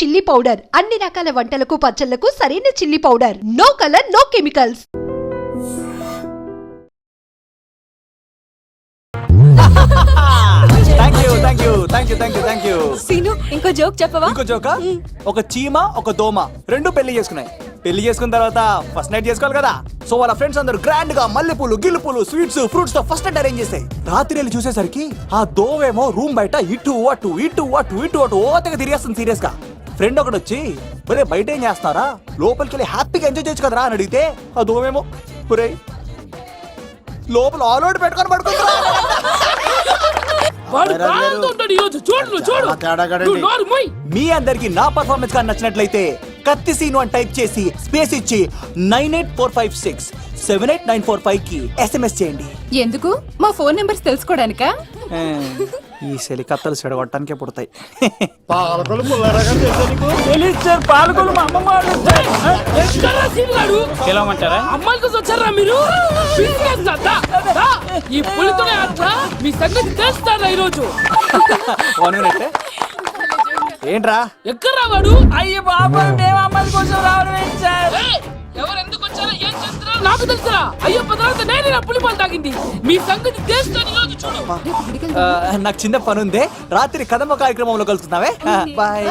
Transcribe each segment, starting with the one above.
Chilli powder అన్ని రకాల వంటలకు పచ్చళ్లకు సరైన chilli powder. No colour, no chemicals. Seenu, ఇంకో జోక్ చెప్పవా? ఇంకో జోకా? ఒక చీమ ఒక దోమ రెండు పెళ్లి చేసుకున్నాయి. పెళ్లి చేసుకున్న తర్వాత ఫస్ట్ నైట్ చేసుకోవాలి కదా. సో వాళ్ళ ఫ్రెండ్స్ అందరూ గ్రాండ్ గా మల్లెపూలు, గిల్లుపూలు, స్వీట్స్, ఫ్రూట్స్ తో ఫస్ట్ నైట్ అరేంజ్ చేస్తాయి. రాత్రి వెళ్ళి చూసేసరికి ఆ దోవేమో రూమ్ బయట ఇటు అటు ఇటు అటు ఇటు అటు ఓతగా తిరిగేస్తుంది సీరియస్ గా. ఫ్రెండ్ ఒకటి వచ్చి ఒరే బయట ఏం చేస్తున్నారా, లోపలికి వెళ్ళి హ్యాపీగా ఎంజాయ్ చేయొచ్చు కదరా అని అడిగితే ఆ దోవేమో ఒరే లోపల ఆల్ అవుట్ పెట్టుకొని పడుకుంటారా. మీ అందరికి నా పర్ఫార్మెన్స్ గా నచ్చినట్లయితే కత్తి సీను అని టైప్ చేసి స్పేస్ ఇచ్చి 9845678945 కి SMS చేయండి. ఎందుకు? మా ఫోన్ నెంబర్స్ తెలుసుకోవడానికా? ఈ సెలికత్తలు చెడగొట్టడానికే పుడతాయి. పాలకొలు అమ్మాయిల కోసం వచ్చారా మీరు? ఈ పులితోనే అట్లా మీ సంగతి తెలుస్తారా ఈరోజు? ఏంట్రా ఎక్కడ రావాడు? అయ్యో బాబా, మేము అమ్మాయిల కోసం రావడం ఎవరు ఎందుకు వచ్చారో ఏం చేస్తారో నాకు తెలుసా? అయ్యో పదార్థ నేనే నా పులిపాలు తాగింది. మీ సంగతి తెలుస్తాను ఈరోజు చూడు. నాకు చిన్న పని ఉంది, రాత్రి కదమ్మ కార్యక్రమంలో కలుస్తున్నావే. బాయ్.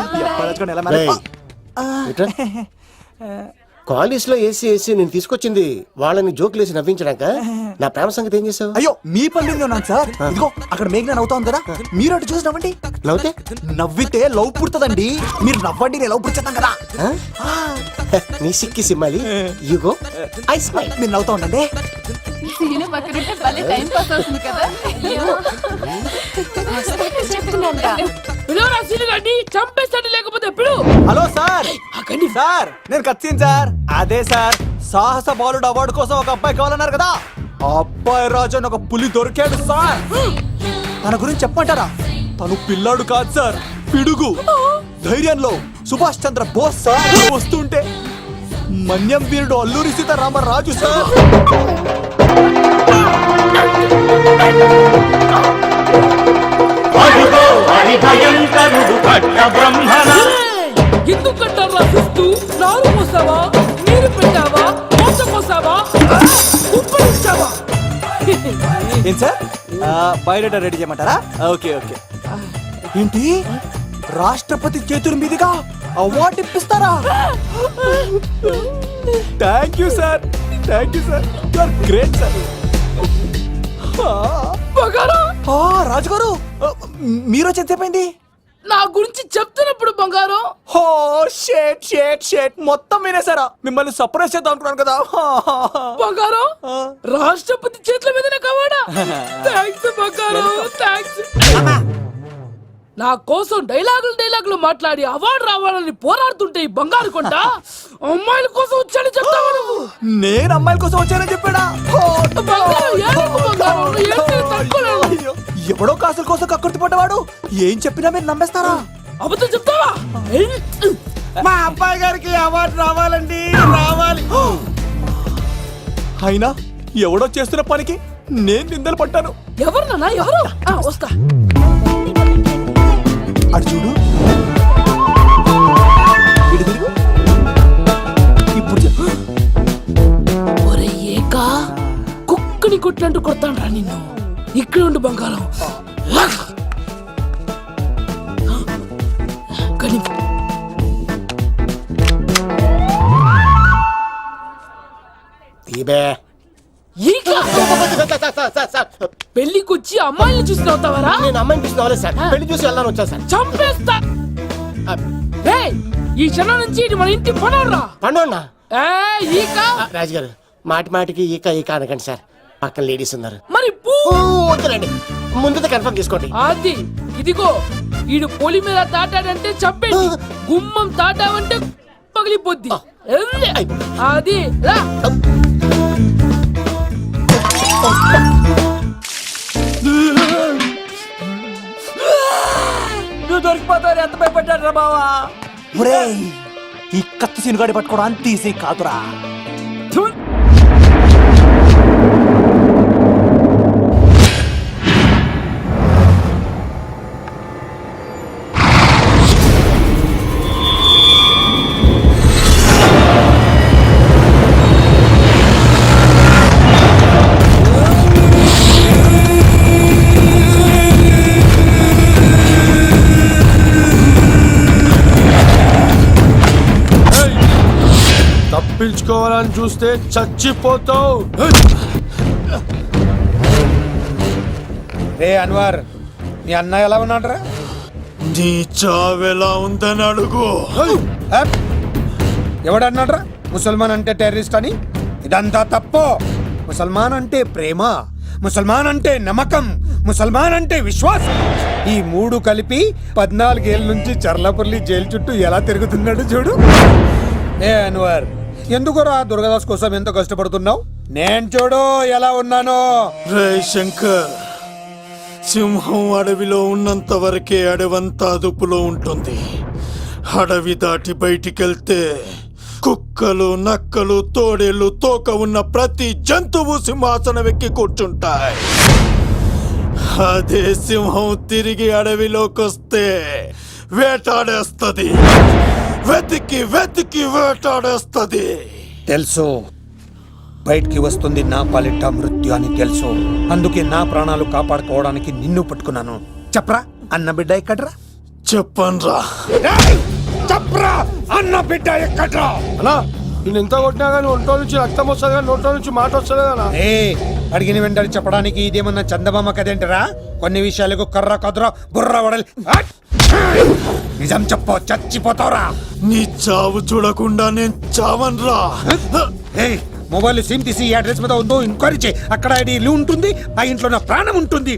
కాలేజ్ లో ఏసీ నేను తీసుకొచ్చింది వాళ్ళని జోకులేసి నవ్వించడాక. నా ప్రేమ సంగతి ఏం చేసావు? అయ్యో మీ పని ఉన్నాను సార్. ఇదిగో అక్కడ మేఘన నవ్వుతాం కదా, మీరు అటు చూసి నవ్వండి. నవ్వుతే నవ్వితే లవ్ పుడుతుందండి. మీరు నవ్వండి, నేను లవ్ పుడిచేద్దాం కదా. నీ సిక్కి సిమ్మాలి యుగో ఐ స్మైల్. మీరు నవ్వుతా ఉండండి. చంపేస్తాడు లేకపోతే ఎప్పుడు? Hello sir. సార్ నేను కత్తిన్ సార్. అదే సార్, సాహస బాలుడు అవార్డు కోసం ఒక అబ్బాయి కావాలన్నారు కదా. ఆ అబ్బాయి రాజు అని ఒక పులి దొరికాడు సార్. తన గురించి చెప్పమంటారా? తను పిల్లాడు కాదు సార్, పిడుగు. ధైర్యంలో సుభాష్ చంద్ర బోస్ సార్. వస్తుంటే మన్యం వీరుడు అల్లూరి సీతారామరాజు సార్. ఎందుకు కట్టారా చూస్తూ? నారు పోసావా, నీరు పెట్టావా, మోస పోసావా, ఉప్పు ఇచ్చావా? ఏం సార్ బయోడేటా రెడీ చేయమంటారా? Okay okay. ఏంటి రాష్ట్రపతి చేతుల మీదుగా అవార్డు ఇప్పిస్తారా? Thank you sir, thank you sir, you are great sir. రాజుగారు మీరు ఎంతసేపైంది? నా గురించి చెప్తున్నప్పుడు బంగారం. హో షేట్ షేట్ షేట్ మొత్తం వినేసారా? మిమ్మల్ని సర్ప్రైజ్ చేద్దాం అనుకున్నాను కదా. బంగారం రాష్ట్రపతి చేతుల మీదనే కావాడా? థ్యాంక్స్ బంగారం, థ్యాంక్స్. నా కోసం డైలాగులు మాట్లాడి అవార్డు రావాలని పోరాడుతుంటే ఈ బంగారు కొండ అమ్మాయిల కోసం వచ్చాడని చెప్తావా నువ్వు? నేను అమ్మాయిల కోసం వచ్చానని చెప్పాడా? ఎవడో కాసుల కోసం కక్కుర్తి పడ్డవాడు ఏం చెప్పినా మీరు నమ్మేస్తారా? అబద్ధం చెప్తావా? మా అబ్బాయి గారికి అవార్డు రావాలండి, రావాలి. అయినా ఎవడో చేస్తున్న పనికి నేను నిందలు పడ్డాను. ఎవరు నాన్న, ఎవరు? వస్తా. అటు చూడు, ఇప్పుడు ఒరే ఏకా, కుక్కని కొట్టినట్టు కొడతాను రా నిన్ను. ఇక్కడ ఉండు బంగారం. పెళ్లికొచ్చి అమ్మాయిని చూసి నవ్వుతావరా? నేను అమ్మాయిని చూసి నవ్వలేదు సార్, పెళ్లి చూసి వెళ్ళాలని వచ్చా సార్. చంపేస్తా. ఈ క్షణం నుంచి ఇది మన ఇంటి పనోడ్రా. పండున్నా రాజుగారు, మాటి మాటికి ఈక ఈక అనకండి సార్, పక్కన లేడీస్ ఉన్నారు. మరి వద్దులండి, ముందు కన్ఫర్మ్ చేసుకోండి. అది ఇదిగో, ఈడు పొలి మీద తాటాడంటే చంపేది, గుమ్మం తాటావంటే పగిలిపోద్ది. అది రా. నువ్వు దొరికిపోతావు. ఎంత భయపడ్డాడు రా బావా. ఈ కత్తి సీనుగాడి పట్టుకోవడం అంత ఈజీ కాదురా. తప్పించుకోవాలని చూస్తే చచ్చిపోతావు. రే అన్వర్, మీ అన్న ఎలా ఉన్నాడరా? నీ చావెలా ఉందని అడుగు. ఎవడన్నాడ్రా ముసల్మాన్ అంటే టెర్రరిస్ట్ అని? ఇదంతా తప్పు. ముసల్మాన్ అంటే ప్రేమ, ముసల్మాన్ అంటే నమ్మకం, ముసల్మాన్ అంటే విశ్వాసం. ఈ మూడు కలిపి 14 ఏళ్ళ నుంచి చర్లపల్లి జైలు చుట్టూ ఎలా తిరుగుతున్నాడు చూడు. ఏ అన్వర్, ఎందుకురా దుర్గదాస్ కోసం ఎంతో కష్టపడుతున్నావు? నేను చూడు ఎలా ఉన్నానో. రే శంకర్, సింహం అడవిలో ఉన్నంత వరకే అడవంతా అదుపులో ఉంటుంది. అడవి దాటి బయటికెళ్తే కుక్కలు, నక్కలు, తోడేళ్లు, తోక ఉన్న ప్రతి జంతువు సింహాసనం ఎక్కి కూర్చుంటాయి. అదే సింహం తిరిగి అడవిలోకి వస్తే వేటాడేస్తది, వెతికి వెతికి వేటాడేస్తది. తెలుసు, బయటికి వస్తుంది నా పాలిట మృత్యు అని తెలుసు. అందుకే నా ప్రాణాలు కాపాడుకోవడానికి నిన్ను పట్టుకున్నాను. చెప్పరా అన్న బిడ్డ ఎక్కడ్రా? చెప్పన్రా. చెప్పరా అన్న బిడ్డ ఎక్కడ్రా? అన్నా నేను ఎంత కొట్టినా కానీ ఒంట్లో నుంచి రక్తం వస్తుంది కానీ నోట్లో నుంచి మాట వస్తుంది కదా. అడిగిన వెంటనే చెప్పడానికి ఇదేమన్నా చందమామ కదేంటరా? కొన్ని విషయాలకు కర్ర కదురా బుర్ర వడలి. నిజం చెప్పు, చచ్చిపోతావురా. నీ చావు చూడకుండా నేను చావన్రా. మొబైల్ సిమ్ తీసి ఈ అడ్రస్ మీద ఉందో ఎంక్వైరీ చేయి. అక్కడ ఐడి ఇల్లు ఉంటుంది, ఆ ఇంట్లో నా ప్రాణం ఉంటుంది.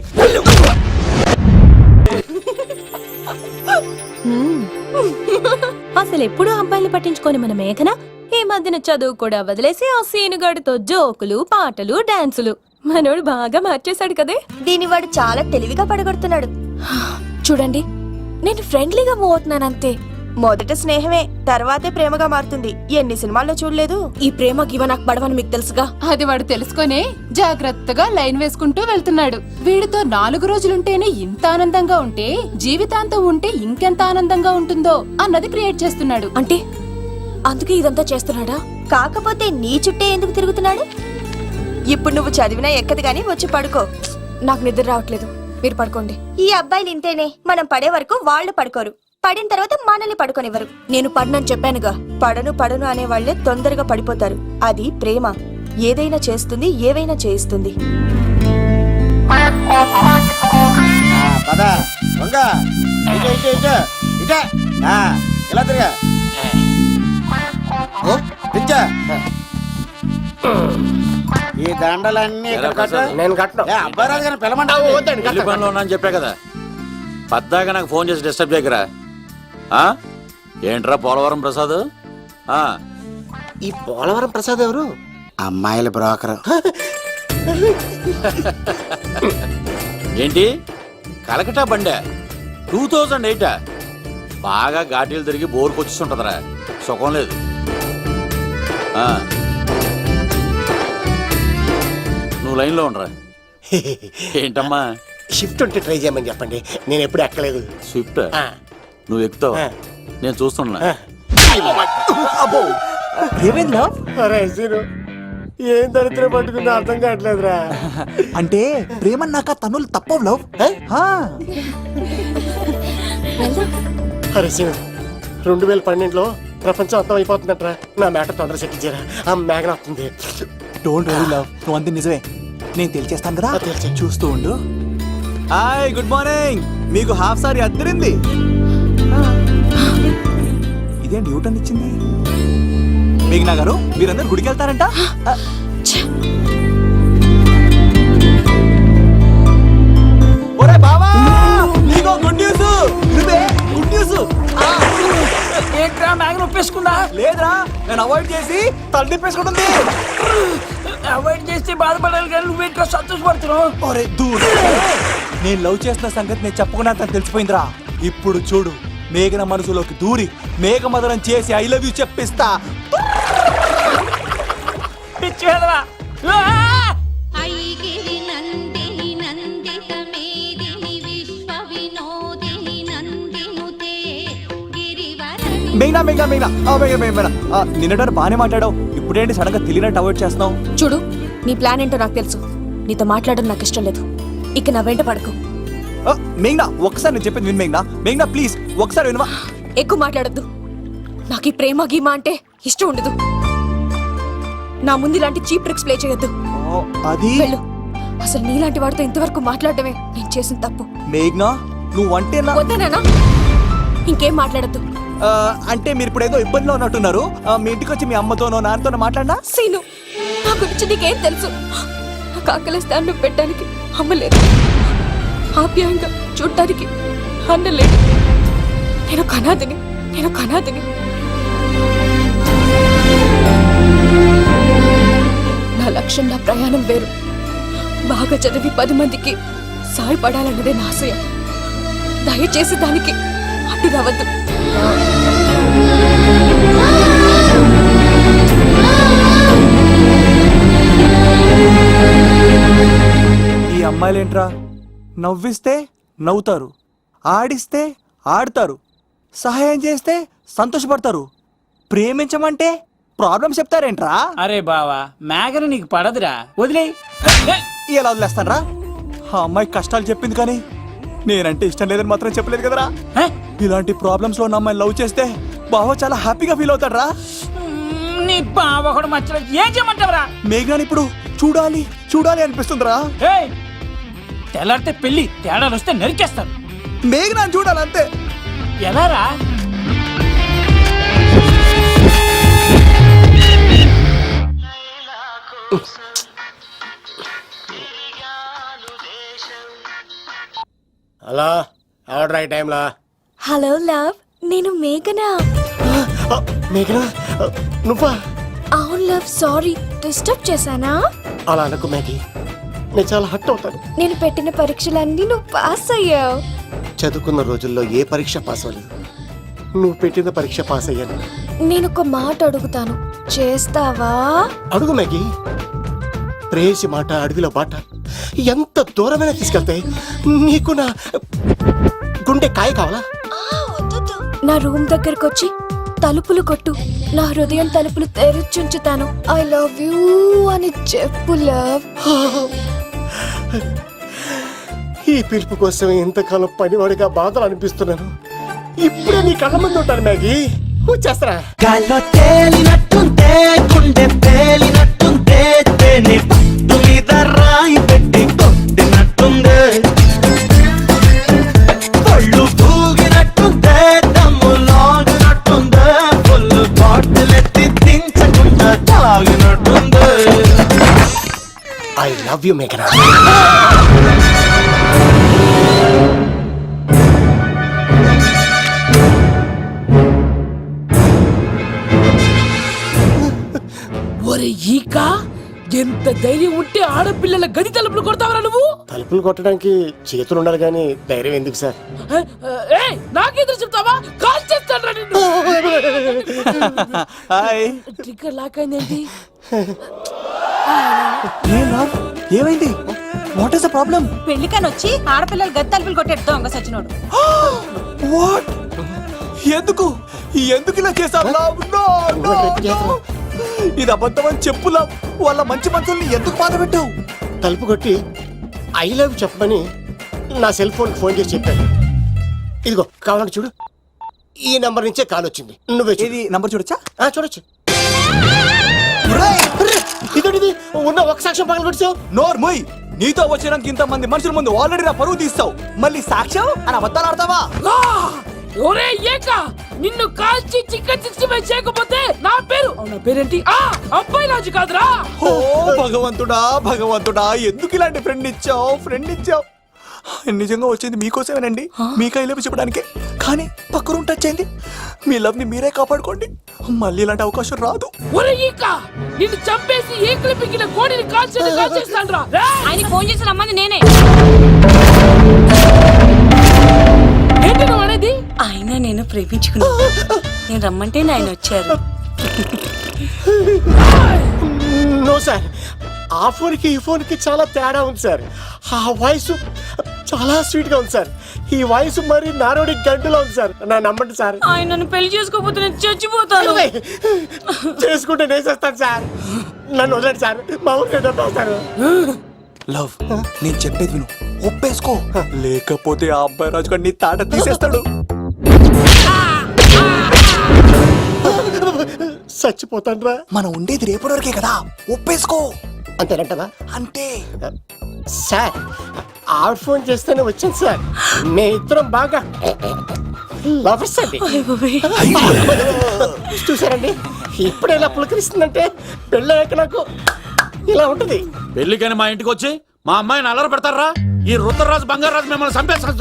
అసలు ఎప్పుడు అబ్బాయిలు పట్టించుకొని మన మేఘన ఈ మధ్యన చదువు కూడా వదిలేసి ఆ సీనుగాడితో జోకులు, పాటలు, డాన్సులు. మనోడు బాగా మార్చేశాడు కదే. దీని వాడు చాలా తెలివిగా పడగొడుతున్నాడు. చూడండి, నేను ఫ్రెండ్లీగా మూవ్ అవుతున్నాను అంతే. మొదట స్నేహమే, తర్వాతే ప్రేమగా మారుతుంది. ఎన్ని సినిమాల్లో చూడలేదు? ఈ ప్రేమ గివ నాకు పడవని మీకు తెలుసుగా. అది వాడు తెలుసుకొని జాగ్రత్తగా లైన్ వేసుకుంటూ వెళ్తున్నాడు. వీడితో 4 రోజులుంటేనే ఇంత ఆనందంగా ఉంటే జీవితాంతం ఉంటే ఇంకెంత ఆనందంగా ఉంటుందో అన్నది క్రియేట్ చేస్తున్నాడు. అంటే అందుకే ఇదంతా చేస్తున్నాడా? కాకపోతే నీ చుట్టే ఎందుకు తిరుగుతున్నాడు? ఇప్పుడు నువ్వు చదివినా ఎక్కదు గానీ వచ్చి పడుకో. నాకు నిద్ర రావట్లేదు, మీరు పడుకోండి. ఈ అబ్బాయిలు ఇంతేనే, మనం పడే వరకు వాళ్ళు పడుకోరు, పడిన తర్వాత మనల్ని పడుకోనివ్వరు. నేను పడనని చెప్పానుగా. పడను అనే వాళ్లే తొందరగా పడిపోతారు. అది ప్రేమ, ఏదైనా చేస్తుంది, ఏవైనా చేయిస్తుంది. ఈ దండలన్నీ నేను కట్టను. అబ్బాయి రాజు గారిని పిలమంటావు చెప్పా కదా, పద్దాగా నాకు ఫోన్ చేసి డిస్టర్బ్ చేయకరా. ఏంట్రా పోలవరం ప్రసాద్? ఈ పోలవరం ప్రసాద్ ఎవరు? అమ్మాయిల బ్రోకర్. ఏంటి కలకటా బండే 2008? బాగా ఘాటీలు తిరిగి బోర్కు వచ్చిస్తుంటదిరా, సుఖం లేదు. నువ్వు లైన్లో ఉండరా. ఏంటమ్మా? షిఫ్ట్ ఉంటే ట్రై చేయమని చెప్పండి, నేను ఎప్పుడు ఎక్కలేదు. స్విఫ్ట్ నువ్వు ఎక్కుతావు, నేను చూస్తున్నా. ఏం దరిద్రం పట్టుకుందో అర్థం కావట్లేదురా. అంటే ప్రేమన్నాక తనులు తప్పవు లవ్. అరే సీను, 2012లో ప్రపంచం అంతం అయిపోతుందట్రా. నా మ్యాటర్ తొందర చెక్కించారా, ఆ మేఘన వస్తుంది. డోంట్ వరీ లవ్, నువ్వు అంతే నిజమే, నేను తెలిచేస్తాను కదా, చూస్తూ ఉండు. Hi, good morning. మీకు హాఫ్ సారీ అద్దరింది. ఇదేంటి యూటర్న్ ఇచ్చింది? మేఘనా గారు, మీరందరూ గుడికి వెళ్తారంట. ఒరే బావా, నీకో గుడ్ న్యూస్. నువ్వే గుడ్ న్యూస్. ఏంట్రా మ్యాగ్ ఒప్పేసుకుందా? లేదురా, నేను అవాయిడ్ చేసి తల తిప్పేసుకుంటుంది. అవాయిడ్ చేస్తే బాధపడాలి కానీ నువ్వేంట్రా సంతోషపడుతున్నావు? ఒరే దూర్, నేను లవ్ చేస్తున్న సంగతి నేను చెప్పకుండా తను తెలిసిపోయిందిరా. ఇప్పుడు చూడు, మేఘన మనసులోకి దూరి మేఘమదనం చేసి ఐ లవ్ యూ చెప్పిస్తా. పిచ్చి వెధవా. మేఘనా మేఘనా మేఘనా మేఘనా, నిన్నటారు బానే మాట్లాడావు, ఇప్పుడేంటి సడన్ గా తెలియనట్టు అవాయిడ్ చేస్తున్నావు? చూడు, నీ ప్లాన్ ఏంటో నాకు తెలుసు. నీతో మాట్లాడడం నాకు ఇష్టం లేదు. ఇక నా వెంట పడకు. మేఘనా, ఒకసారి నేను చెప్పింది విను. మేఘనా మేఘనా ప్లీజ్ ఒకసారి వినవా? ఎక్కువ మాట్లాడద్దు. నాకు ఈ ప్రేమ గీమా అంటే ఇష్టం ఉండదు. నా ముందు ఇలాంటి చీప్ ట్రిక్స్ ప్లే చేయొద్దు. అది వెళ్ళు. అసలు నీలాంటి వాడితో ఇంతవరకు మాట్లాడటమే నేను చేసిన తప్పు. మేఘ్నా నువ్వంటే వద్దనా? ఇంకేం మాట్లాడద్దు. అంటే మీరు ఇప్పుడు ఏదో ఇబ్బందిలో ఉన్నట్టున్నారు. మీ ఇంటికి వచ్చి మీ అమ్మతోనో నాన్నతోనో మాట్లాడినా. సీను, నా గురించి నీకేం తెలుసు? నాకు ఆకలిస్తే అన్నం పెట్టడానికి అమ్మలేదు, ఆప్యాయంగా చూడటానికి అన్నలేదు. నేను కనాదిని. నా లక్ష్యం, నా ప్రయాణం వేరు. బాగా చదివి 10 మందికి సాయపడాలన్నదే నా ఆశయం. దయచేసి దానికి అడ్డు రావద్దు. ఈ అమ్మాయిలేంట్రా నవ్విస్తే నవ్వుతారు, ఆడిస్తే ఆడతారు, సహాయం చేస్తే సంతోషపడతారు, ప్రేమించమంటే ప్రాబ్లం చెప్తారేంట్రా? అరే బావా, మేఘన నీకు పడదురా, వదిలే. ఎలా వదిలేస్తానరా? ఆ అమ్మాయి కష్టాలు చెప్పింది కానీ నేనంటే ఇష్టం లేదని మాత్రం చెప్పలేదు కదరా. ఇలాంటి ప్రాబ్లమ్స్ లో ఉన్న అమ్మాయిని లవ్ చేస్తే బావ చాలా హ్యాపీగా ఫీల్ అవుతాడరా. నీ బావ కూడా మచ్చలో ఏం చేయమంటావురా? మేఘాని ఇప్పుడు చూడాలి అనిపిస్తుందిరా. తెల్లారితే పెళ్లి, తేడాలు వస్తే నరికేస్తాను. మేఘనాన్ని చూడాలంతే. ఎలా రా? అలా ఆర్డర్ అయ్యే టైంలా. హలో లవ్, నేను మేఘనా. మేఘనా, నువ్వా? అవును లవ్, సారీ డిస్టర్బ్ చేశానా? అలా అనకు మ్యాగీ, నేను చాలా హర్ట్ అవుతాను. నేను పెట్టిన పరీక్షలన్నీ నువ్వు పాస్ అయ్యావు. చదువుకున్న రోజుల్లో ఏ పరీక్ష పాస్ అవ్వలేదు, నువ్వు పెట్టిన పరీక్ష పాస్ అయ్యాను. నేను ఒక మాట అడుగుతాను, చేస్తావా? అడుగు మ్యాగీ. ప్రేయసి మాట అడవిలో బాట ఎంత దూరమైనా తీసుకెళ్తాయి. నీకు నా గుండె కాయ కావాలా? నా రూమ్ దగ్గరకు వచ్చి తలుపులు కొట్టు, నా హృదయం తలుపులు తెరిచుంచుతాను. ఐ లవ్ యూ అని చెప్పు లవ్. ఈ పిలుపు కోసం ఇంతకాలం పనివాడిగా బాధలు అనిపిస్తున్నాను. ఇప్పుడే నీ కళ్ళ ముందు ఉంటాను మ్యాగీ. వచ్చేస్తారా? గాల్లో తేలినట్టుందే, గుండె తేలినట్టుందే, తేని పట్టు మీద రాయి పెట్టి కొట్టినట్టుందే, పళ్ళు తూగినట్టుందే, దమ్ము లాగినట్టుందే, ఫుల్ బాటిల్ ఎత్తి దించకుండా తాగినట్టుందే. ఐ లవ్ యూ మేఘనా. ఒరే ఈక, ఎంత ధైర్యం ఉంటే ఆడపిల్లల గది తలుపులు కొడతావరా నువ్వు? తలుపులు కొట్టడానికి చేతులు ఉండాలి కానీ ధైర్యం ఎందుకు సార్? నాకెదురు చెప్తావా? కాల్ చేస్తాను నిన్ను. హాయ్. ట్రిగ్గర్ లాక్ అయిందేంటి? ఏమైంది? What is the problem? పెళ్లికని వచ్చి ఆడపిల్లలు గది తలుపులు కొట్టేడు దొంగ సచ్చినోడు. వాట్? ఎందుకు ఇలా చేశావు? ఇది అబద్ధం అని చెప్పులా. వాళ్ళ మంచి మనసుల్ని ఎందుకు బాధ పెట్టావు? తలుపు కొట్టి ఐ లవ్ చెప్పమని నా సెల్ ఫోన్ ఫోన్ చేసి చెప్పాను. ఇదిగో కావాలంటే చూడు, ఈ నంబర్ నుంచే కాల్ వచ్చింది. నువ్వే ఇది నంబర్ చూడొచ్చా? చూడొచ్చు. ఇదేంటిది? ఉన్న ఒక సాక్ష్యం పగల కొట్టావు. నోర్మోయ్, నీతో వచ్చినాక ఇంతమంది మనుషుల ముందు ఆల్రెడీ నా పరువు తీస్తావు, మళ్ళీ సాక్ష్యం అని అబద్ధాలు ఆడతావా? ఒరే ఏక, నిన్ను కాల్చి చికెన్ 65 చేయకపోతే నా పేరేంటి? అబ్బాయి రాజు కాదురా. ఓ భగవంతుడా, ఎందుకు ఇలాంటి ఫ్రెండ్ ఇచ్చావు? నిజంగా వచ్చింది మీకోసమేనండి, మీకు ఐ లవ్ చెప్పడానికే. కానీ పక్క రూమ్ టచ్ అయింది. మీ లవ్ ని మీరే కాపాడుకోండి, మళ్ళీ ఇలాంటి అవకాశం రాదు. ఒరే ఈక, నిన్ను చంపేసి ఏకలు పిగిన కోడిని కాల్చేస్తాను రా. ఆయనకి ఫోన్ చేసి రమ్మని నేనే. ఏంటి నువ్వు అనేది? ఆయన నేను ప్రేమించుకున్నా, నేను రమ్మంటే ఆయన వచ్చారు. నో సార్, ఆ ఫోన్కి ఈ ఫోన్కి చాలా తేడా ఉంది సార్. ఆ వాయిస్ చాలా స్వీట్ గా ఉంది సార్. ఈ వాయిస్ మరి నారోడి గంటలో ఉంది సార్. నా నమ్మండి సార్. ఆయన నన్ను పెళ్లి చేసుకోకపోతే నేను చచ్చిపోతాను. చేసుకుంటే నేను చేస్తాను సార్. నన్ను వదలండి సార్, మా ఊరికి డబ్బేస్తారు. లవ్, నేను చెప్పేది విను, ఒప్పేసుకో, లేకపోతే ఆ అబ్బాయి రాజు గారు నీ తాట తీసేస్తాడు. చచ్చిపోతానురా. మనం ఉండేది రేపటి వరకే కదా, ఒప్పేసుకో. అంతేనంటదా? అంటే సార్ ఆవిడ ఫోన్ చేస్తేనే వచ్చాను సార్. మీ ఇద్దరం బాగా లవర్స్ అండి. చూసారండి ఇప్పుడు ఇలా పులకరిస్తుందంటే పెళ్ళయ్యాక నాకు ఇలా ఉంటుంది. పెళ్లికని మా ఇంటికి వచ్చి మా అమ్మాయిని అల్లరి పెడతారా? ఈ రుద్రరాజు బంగారాజు మిమ్మల్ని చంపేస్తారు.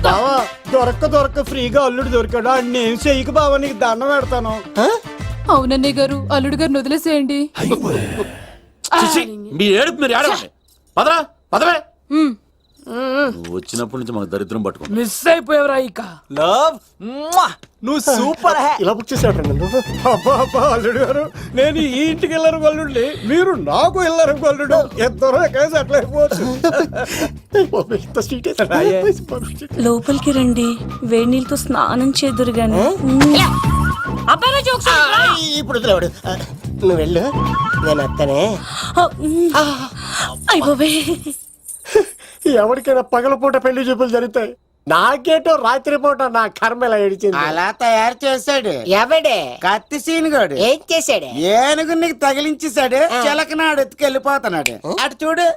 బావా దొరక్క ఫ్రీగా అల్లుడు దొరికాడు. నేను చెయ్యికి బావా నీకు దండం పెడతాను. అవునన్నయ్య గారు, అల్లుడు గారిని వదిలేసేయండి. చిచి, మీ ఏడుపు మీరు ఏడవండి. పదరా పదవే. నువ్వు వచ్చినప్పటి నుంచి మాకు దరిద్రం పట్టుకో. మిస్ అయిపోయావురా ఇక. లవ్ నువ్వు సూపర్ హే. ఇలా బుక్ చేసాడు నువ్వు. అబ్బా అల్లుడు గారు, నేను ఈ ఇంటికి వెళ్ళరు గొల్లుండి, మీరు నాకు వెళ్ళరు గొల్లుడు. ఇద్దరు కలిసి అట్లా అయిపోవచ్చు. ఇంత స్వీట్ లోపలికి రండి, వేడి నీళ్ళతో స్నానం చేదురు గాని. ఇప్పుడు వదిలేవాడు. నువ్వు వెళ్ళు, నేను అత్తనే. ఎవరికైనా పగలపూట పెళ్లి చూపులు జరుగుతాయి, నాకేటో రాత్రి పూట నా కర్మ ఇలా ఏడిచింది. అలా తయారు చేశాడు ఎవడే? కత్తి సీనుగాడు. ఏం చేశాడు? ఏనుగు నీకు తగిలించేశాడు, చిలకనాడు ఎత్తుకెళ్ళిపోతున్నాడు. అటు చూడు.